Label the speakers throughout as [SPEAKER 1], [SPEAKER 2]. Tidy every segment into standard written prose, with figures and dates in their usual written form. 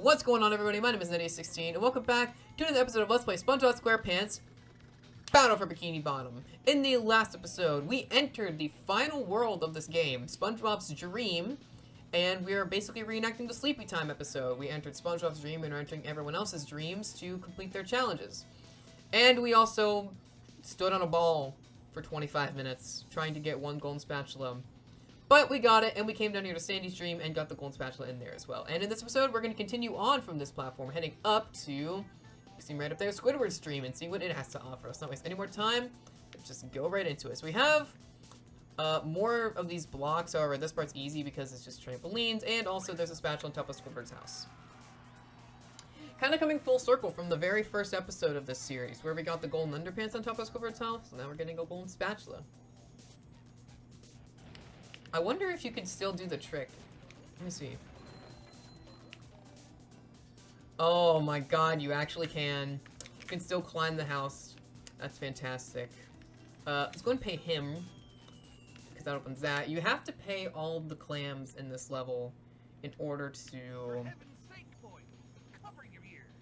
[SPEAKER 1] What's going on, everybody? My name is Ned16, and welcome back to another episode of Let's Play Spongebob Squarepants Battle for Bikini Bottom. In the last episode, we entered the final world of this game, SpongeBob's Dream, and we are basically reenacting the Sleepy Time episode. We entered SpongeBob's Dream and are entering everyone else's dreams to complete their challenges. And we also stood on a ball for 25 minutes, trying to get one golden spatula. But we got it, and we came down here to Sandy's Dream and got the golden spatula in there as well. And in this episode, we're going to continue on from this platform, heading up to, seeing right up there, Squidward's Dream, and see what it has to offer us. Not waste any more time, let's just go right into it. So we have more of these blocks. However, this part's easy because it's just trampolines, and also there's a spatula on top of Squidward's house. Kind of coming full circle from the very first episode of this series, where we got the golden underpants on top of Squidward's house, so now we're getting a golden spatula. I wonder if you could still do the trick. Let me see. Oh my god, you actually can. You can still climb the house. That's fantastic. Let's go and pay him, because that opens that. You have to pay all the clams in this level in order to...
[SPEAKER 2] For heaven's sake, boy, cover your ears.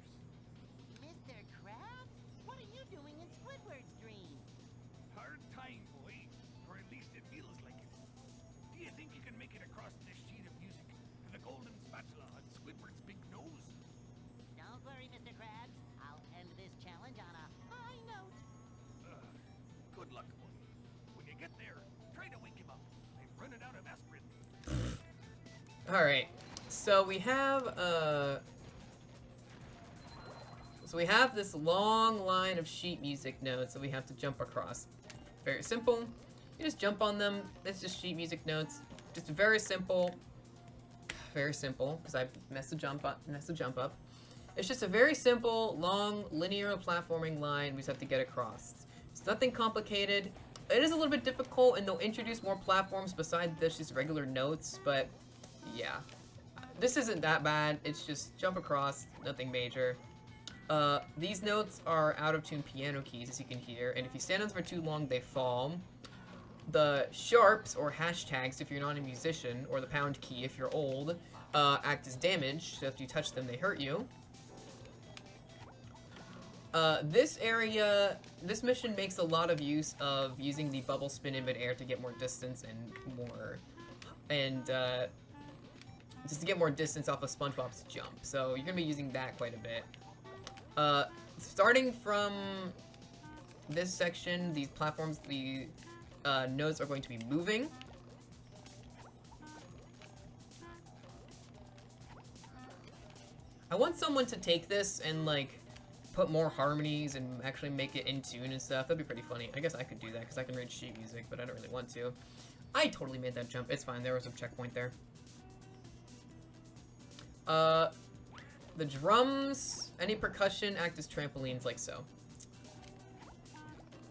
[SPEAKER 3] Mr. Krabs, what are you doing in Squidward's dream?
[SPEAKER 2] Hard time, boy, or at least it feels like it. Do you think you can make it across this sheet of music to the golden spatula on Squidward's big nose?
[SPEAKER 3] Don't worry, Mr. Krabs. I'll end this challenge on a high note.
[SPEAKER 2] Good luck, boy. When you get there, try to wake him up. I'm running out of aspirin.
[SPEAKER 1] Alright, so we have this long line of sheet music notes that we have to jump across. Very simple. You just jump on them. It's just sheet music notes. Just very simple. Very simple, because I messed the jump up. It's just a very simple, long, linear platforming line we just have to get across. It's nothing complicated. It is a little bit difficult, and they'll introduce more platforms besides just regular notes, but yeah. This isn't that bad. It's just jump across, nothing major. These notes are out-of-tune piano keys, as you can hear, and if you stand on them for too long, they fall. The sharps, or hashtags if you're not a musician, or the pound key if you're old, act as damage, so if you touch them, they hurt you. This mission makes a lot of use of using the bubble spin in midair to get more distance just to get more distance off of SpongeBob's jump. So you're gonna be using that quite a bit. Starting from this section, these platforms, the nodes are going to be moving. I want someone to take this and, like, put more harmonies and actually make it in tune and stuff. That'd be pretty funny. I guess I could do that because I can read sheet music, but I don't really want to. I totally made that jump. It's fine. There was a checkpoint there. The drums, any percussion, act as trampolines like so.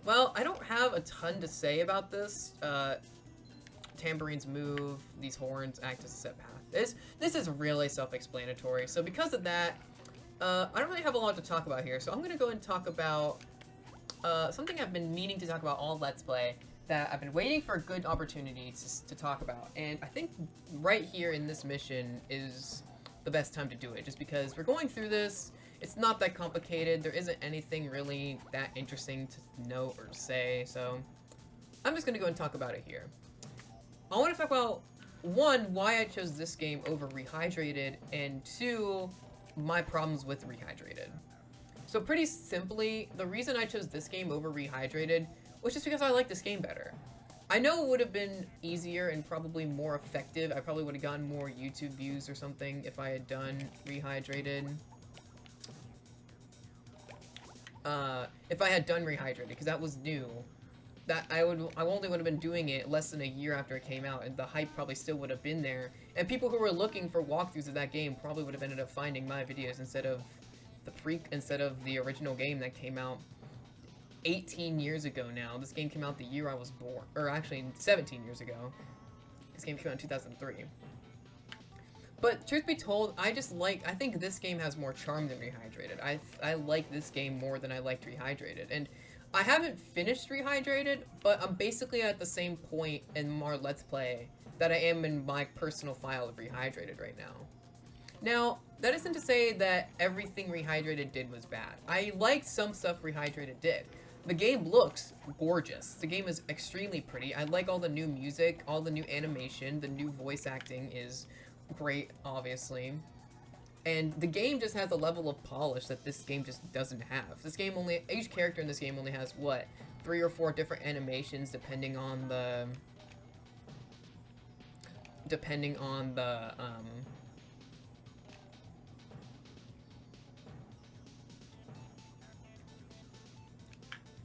[SPEAKER 1] Well, I don't have a ton to say about this. Tambourines move, these horns act as a set path. This is really self-explanatory, so because of that, I don't really have a lot to talk about here, so I'm gonna go and talk about something I've been meaning to talk about all Let's Play, that I've been waiting for a good opportunity to talk about, and I think right here in this mission is the best time to do it, just because we're going through this. It's not that complicated. There isn't anything really that interesting to note or to say, so I'm just gonna go and talk about it here. I want to talk about, one, why I chose this game over Rehydrated, and two, my problems with Rehydrated. So pretty simply, the reason I chose this game over Rehydrated was just because I like this game better. I know it would have been easier and probably more effective. I probably would have gotten more YouTube views or something if I had done Rehydrated. If I had done Rehydrated, because that was new. That I only would have been doing it less than a year after it came out, and the hype probably still would have been there. And people who were looking for walkthroughs of that game probably would have ended up finding my videos instead of the original game that came out 18 years ago now. This game came out the year I was born, or actually 17 years ago. This game came out in 2003. But truth be told, I think this game has more charm than Rehydrated. I like this game more than I liked Rehydrated. And I haven't finished Rehydrated, but I'm basically at the same point in our Let's Play that I am in my personal file of Rehydrated right now. Now, that isn't to say that everything Rehydrated did was bad. I liked some stuff Rehydrated did. The game looks gorgeous. The game is extremely pretty. I like all the new music, all the new animation, the new voice acting is great, obviously. And the game just has a level of polish that this game just doesn't have. Each character in this game only has, what, 3 or 4 different animations depending on the,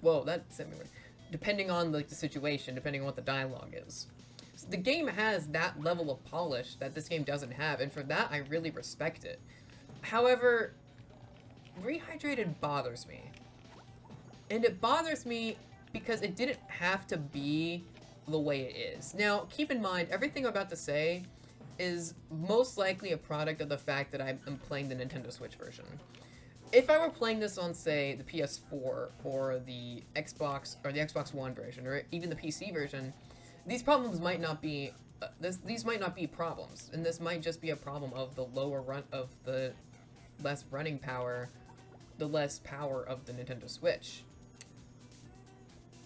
[SPEAKER 1] whoa, that sent me weird. Depending on the situation, depending on what the dialogue is. So the game has that level of polish that this game doesn't have, and for that, I really respect it. However, Rehydrated bothers me. And it bothers me because it didn't have to be the way it is. Now, keep in mind, everything I'm about to say is most likely a product of the fact that I'm playing the Nintendo Switch version. If I were playing this on, say, the PS4 or the Xbox One version, or even the PC version, these problems might not be these might not be problems, and this might just be a problem of the less running power, the less power of the Nintendo Switch.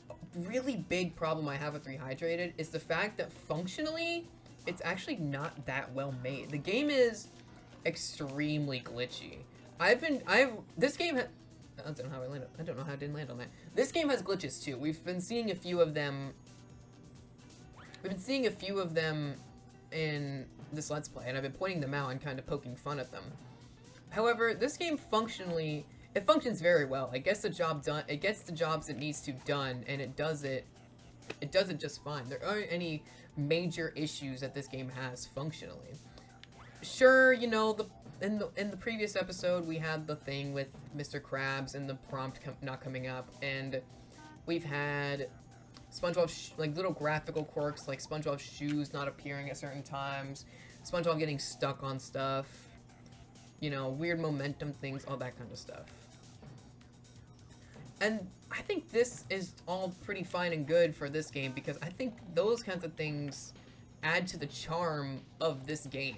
[SPEAKER 1] A really big problem I have with Rehydrated is the fact that functionally, it's actually not that well made. The game is extremely glitchy. This game I don't know how I landed. I don't know how I didn't land on that. This game has glitches too. We've been seeing a few of them. We've been seeing a few of them in this Let's Play, and I've been pointing them out and kind of poking fun at them. However, this game functions very well. It gets the job done. It gets the jobs it needs to done, and it does it just fine. There aren't any major issues that this game has functionally. Sure, you know, in the previous episode, we had the thing with Mr. Krabs and the prompt not coming up, and we've had SpongeBob, like, little graphical quirks, like SpongeBob's shoes not appearing at certain times, SpongeBob getting stuck on stuff, you know, weird momentum things, all that kind of stuff. And I think this is all pretty fine and good for this game, because I think those kinds of things add to the charm of this game.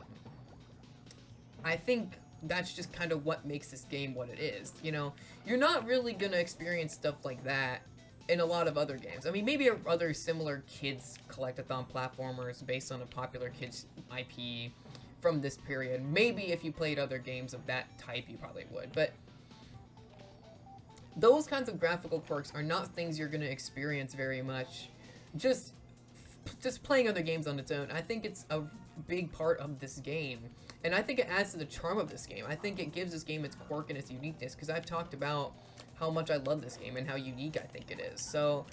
[SPEAKER 1] I think that's just kind of what makes this game what it is, you know? You're not really gonna experience stuff like that in a lot of other games. I mean, maybe other similar kids collectathon platformers based on a popular kids IP from this period. Maybe if you played other games of that type, you probably would, but those kinds of graphical quirks are not things you're gonna experience very much just playing other games on its own. I think it's a big part of this game. And I think it adds to the charm of this game. I think it gives this game its quirk and its uniqueness, because I've talked about how much I love this game and how unique I think it is. So,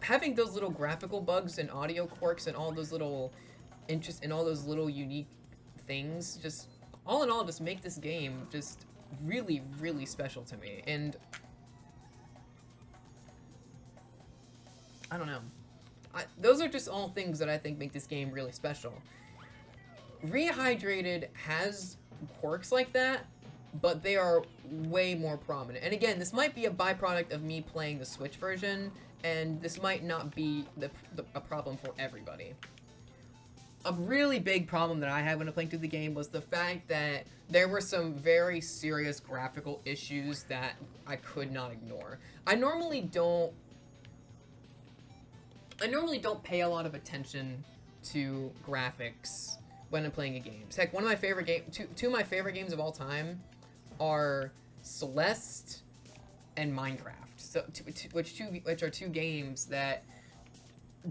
[SPEAKER 1] having those little graphical bugs and audio quirks and all those little unique things, just all in all, just make this game just really, really special to me. And I don't know. Those are just all things that I think make this game really special. Rehydrated has quirks like that, but they are way more prominent. And again, this might be a byproduct of me playing the Switch version, and this might not be a problem for everybody. A really big problem that I had when I played through the game was the fact that there were some very serious graphical issues that I could not ignore. I normally don't pay a lot of attention to graphics when I'm playing a game. Heck, one of my favorite two of my favorite games of all time are Celeste and Minecraft. So, which are two games that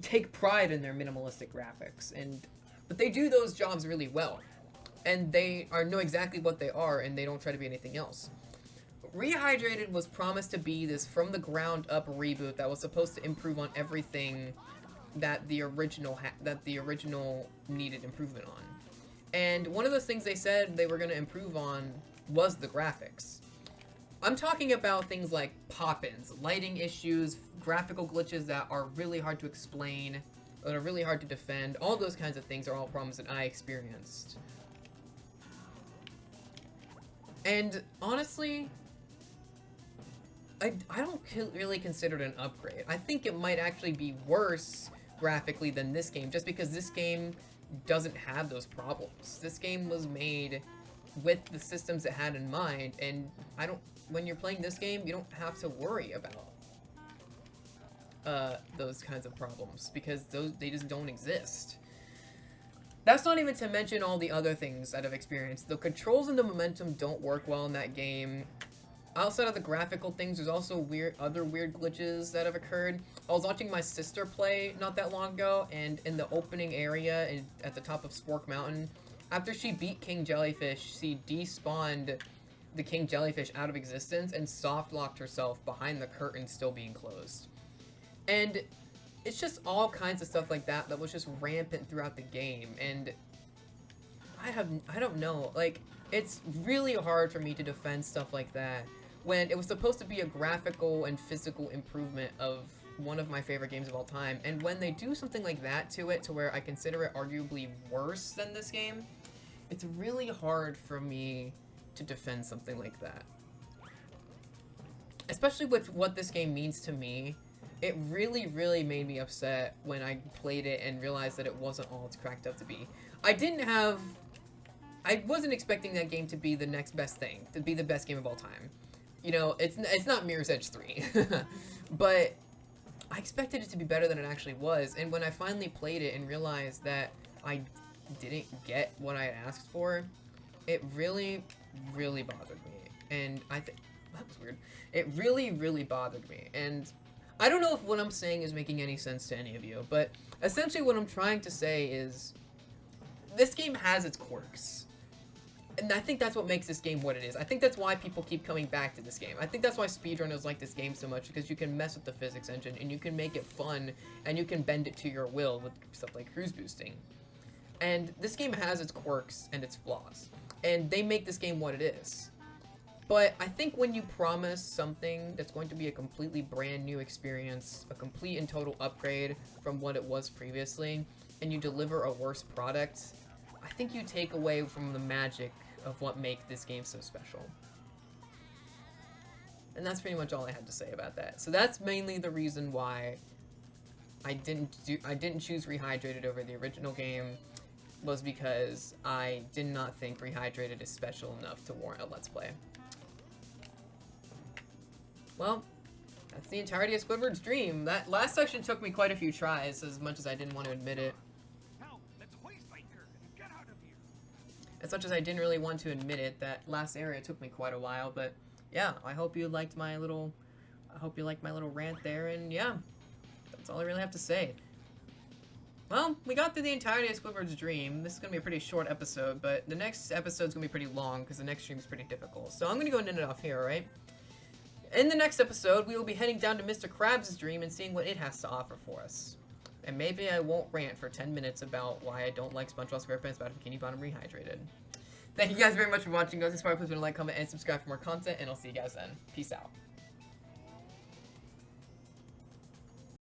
[SPEAKER 1] take pride in their minimalistic graphics, but they do those jobs really well, and they know exactly what they are, and they don't try to be anything else. Rehydrated was promised to be this from the ground up reboot that was supposed to improve on everything that the original needed improvement on. And one of those things they said they were going to improve on was the graphics. I'm talking about things like pop-ins, lighting issues, graphical glitches that are really hard to explain, that are really hard to defend. All those kinds of things are all problems that I experienced. And honestly, I don't really consider it an upgrade. I think it might actually be worse graphically than this game, just because this game doesn't have those problems. This game was made with the systems it had in mind, and when you're playing this game, you don't have to worry about those kinds of problems, because they just don't exist. That's not even to mention all the other things that I've experienced. The controls and the momentum don't work well in that game. Outside of the graphical things, there's also other weird glitches that have occurred. I was watching my sister play not that long ago, and in the opening area at the top of Spork Mountain, after she beat King Jellyfish, she despawned the King Jellyfish out of existence and soft-locked herself behind the curtain still being closed. And it's just all kinds of stuff like that was just rampant throughout the game, and I don't know, like, it's really hard for me to defend stuff like that when it was supposed to be a graphical and physical improvement of one of my favorite games of all time, and when they do something like that to it, to where I consider it arguably worse than this game, it's really hard for me to defend something like that. Especially with what this game means to me. It really, really made me upset when I played it and realized that it wasn't all it's cracked up to be. I wasn't expecting that game to be the next best thing, to be the best game of all time. You know, it's not Mirror's Edge 3, but I expected it to be better than it actually was, and when I finally played it and realized that I didn't get what I had asked for, it really, really bothered me, and that was weird. It really, really bothered me, and I don't know if what I'm saying is making any sense to any of you, but essentially what I'm trying to say is this game has its quirks. And I think that's what makes this game what it is. I think that's why people keep coming back to this game. I think that's why speedrunners like this game so much, because you can mess with the physics engine, and you can make it fun, and you can bend it to your will with stuff like cruise boosting. And this game has its quirks and its flaws, and they make this game what it is. But I think when you promise something that's going to be a completely brand new experience, a complete and total upgrade from what it was previously, and you deliver a worse product, I think you take away from the magic of what makes this game so special. And that's pretty much all I had to say about that. So that's mainly the reason why I didn't choose Rehydrated over the original game, was because I did not think Rehydrated is special enough to warrant a Let's Play. Well, that's the entirety of Squidward's dream. That last section took me quite a few tries, as much as I didn't want to admit it.
[SPEAKER 2] Now, let's hoist anchor and get out of here.
[SPEAKER 1] As much as I didn't really want to admit it, that last area took me quite a while, but yeah, I hope you liked my little rant there, and yeah, that's all I really have to say. Well, we got through the entirety of Squidward's dream. This is going to be a pretty short episode, but the next episode's going to be pretty long, because the next stream is pretty difficult. So I'm going to go and end it off here, alright? In the next episode, we will be heading down to Mr. Krabs' dream and seeing what it has to offer for us. And maybe I won't rant for 10 minutes about why I don't like Spongebob SquarePants about Bikini Bottom Rehydrated. Thank you guys very much for watching. Guys, please like, comment, and subscribe for more content, and I'll see you guys then. Peace out.